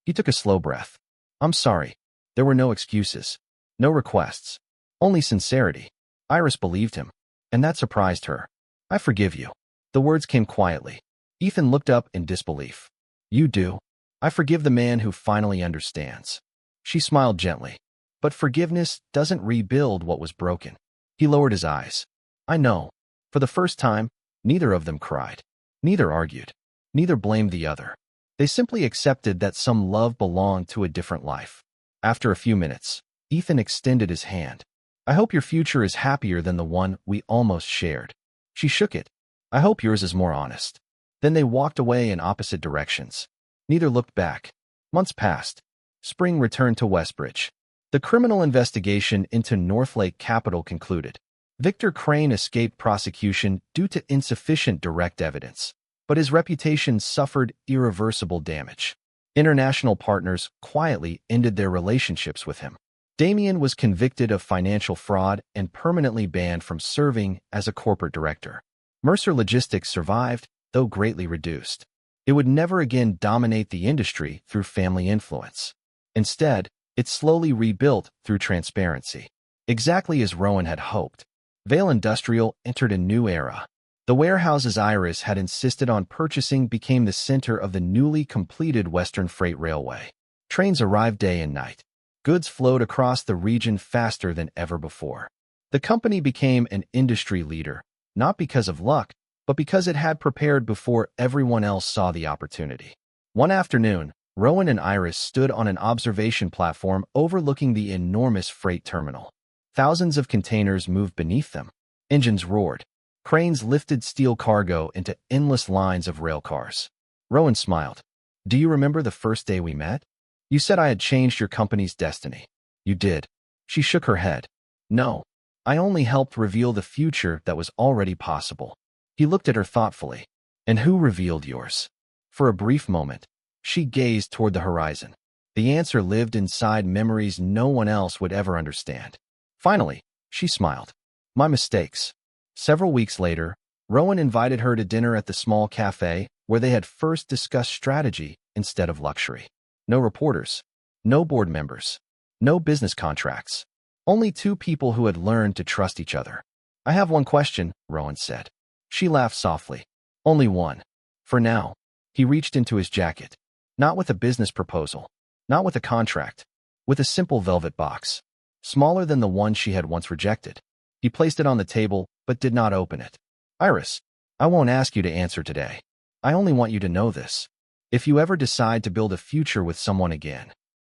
Speaker 1: He took a slow breath. "I'm sorry." There were no excuses, no requests, only sincerity. Iris believed him, and that surprised her. "I forgive you." The words came quietly. Ethan looked up in disbelief. "You do?" "I forgive the man who finally understands." She smiled gently. "But forgiveness doesn't rebuild what was broken." He lowered his eyes. "I know." For the first time, neither of them cried. Neither argued. Neither blamed the other. They simply accepted that some love belonged to a different life. After a few minutes, Ethan extended his hand. "I hope your future is happier than the one we almost shared." She shook it. "I hope yours is more honest." Then they walked away in opposite directions. Neither looked back. Months passed. Spring returned to Westbridge. The criminal investigation into Northlake Capital concluded. Victor Crane escaped prosecution due to insufficient direct evidence, but his reputation suffered irreversible damage. International partners quietly ended their relationships with him. Damian was convicted of financial fraud and permanently banned from serving as a corporate director. Mercer Logistics survived, though greatly reduced. It would never again dominate the industry through family influence. Instead, it slowly rebuilt through transparency. Exactly as Rowan had hoped, Vale Industrial entered a new era. The warehouses Iris had insisted on purchasing became the center of the newly completed Western Freight Railway. Trains arrived day and night. Goods flowed across the region faster than ever before. The company became an industry leader, not because of luck, but because it had prepared before everyone else saw the opportunity. One afternoon, Rowan and Iris stood on an observation platform overlooking the enormous freight terminal. Thousands of containers moved beneath them. Engines roared. Cranes lifted steel cargo into endless lines of rail cars. Rowan smiled. "Do you remember the first day we met? You said I had changed your company's destiny." "You did." She shook her head. "No. I only helped reveal the future that was already possible." He looked at her thoughtfully. "And who revealed yours?" For a brief moment, she gazed toward the horizon. The answer lived inside memories no one else would ever understand. Finally, she smiled. "My mistakes." Several weeks later, Rowan invited her to dinner at the small cafe where they had first discussed strategy instead of luxury. No reporters, no board members, no business contracts. Only two people who had learned to trust each other. "I have one question," Rowan said. She laughed softly. "Only one. For now." He reached into his jacket. Not with a business proposal. Not with a contract. With a simple velvet box. Smaller than the one she had once rejected. He placed it on the table, but did not open it. "Iris, I won't ask you to answer today. I only want you to know this. If you ever decide to build a future with someone again.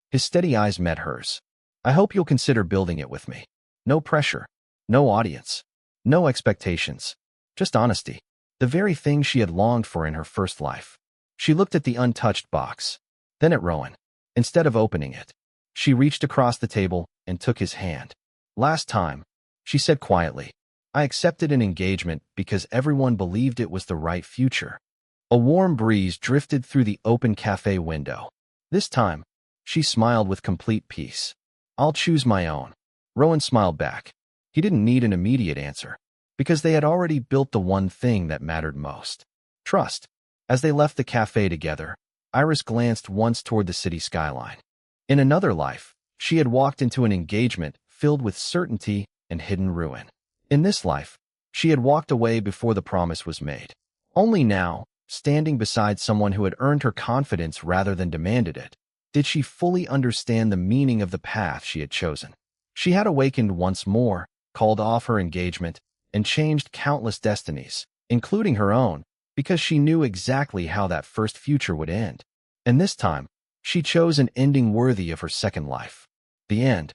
Speaker 1: His steady eyes met hers. I hope you'll consider building it with me. No pressure. No audience. No expectations. Just honesty. The very thing she had longed for in her first life. She looked at the untouched box. Then at Rowan. Instead of opening it, she reached across the table and took his hand. Last time, she said quietly, I accepted an engagement because everyone believed it was the right future. A warm breeze drifted through the open cafe window. This time, she smiled with complete peace. I'll choose my own. Rowan smiled back. He didn't need an immediate answer, because they had already built the one thing that mattered most. Trust. As they left the cafe together, Iris glanced once toward the city skyline. In another life, she had walked into an engagement filled with certainty and hidden ruin. In this life, she had walked away before the promise was made. Only now, standing beside someone who had earned her confidence rather than demanded it, did she fully understand the meaning of the path she had chosen. She had awakened once more, called off her engagement, and changed countless destinies, including her own, because she knew exactly how that first future would end. And this time, she chose an ending worthy of her second life. The end.